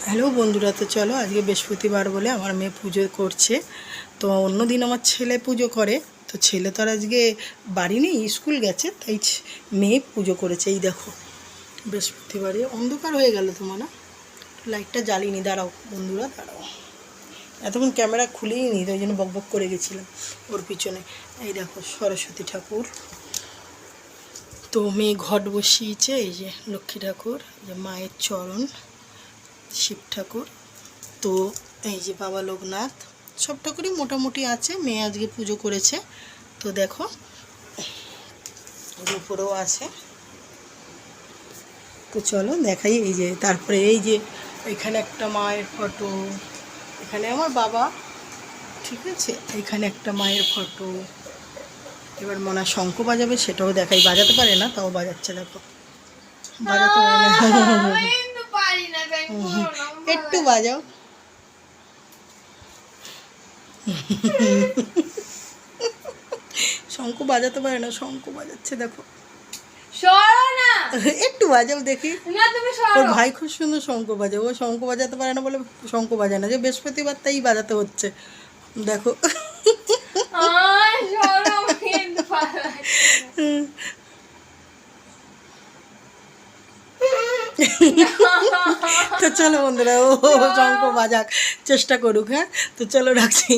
Hello বন্ধুরা, তো চলো আজকে বৃহস্পতিবার বলে আমার মেয়ে পুজো করছে। তো অন্য দিন আমার ছেলে পুজো করে, তো ছেলে তো আর আজকে বাড়ি নেই, স্কুল গেছে, তাই মেয়ে পুজো করেছে। এই দেখো বৃহস্পতিবারে অন্ধকার হয়ে গেল তোমার না, লাইটটা জ্বালিনি, দাঁড়াও বন্ধুরা দাঁড়াও, এতক্ষণ ক্যামেরা খুলেই নি, তাই জন্য বকবক করে গেছিলাম ওর পিছনে। এই দেখো সরস্বতী ঠাকুর, তো মেয়ে ঘট বসিয়েছে, এই যে লক্ষ্মী ঠাকুর, যে মায়ের চরণ, শিব ঠাকুর, তো এই যে বাবা লোকনাথ, সব ঠাকুরই মোটামুটি আছে। মেয়ে আজকে পুজো করেছে, তো দেখো উপরেও আছে। তো চলো দেখাই, এই যে তারপরে এই যে এখানে একটা মায়ের ফটো, এখানে আমার বাবা, ঠিক আছে, এখানে একটা মায়ের ফটো। এবার মনে হয় শঙ্খ বাজাবে, সেটাও দেখাই, বাজাতে পারে না তাও বাজাচ্ছে, দেখো বাজাতে পারে না, একটু বাজাও। শঙ্খ বাজাতে পারে না, শঙ্খ বাজাচ্ছে দেখো, একটু বাজাও দেখি। ওর ভাই খুব সুন্দর শঙ্খ বাজায়, ও শঙ্খ বাজাতে পারে না বলে শঙ্খ বাজায় না, যে বৃহস্পতিবার তাই বাজাতে হচ্ছে, দেখো। তো চলো বন্ধুরা, ও শঙ্খ বাজাক, চেষ্টা করুক, হ্যাঁ, তো চলো রাখছি।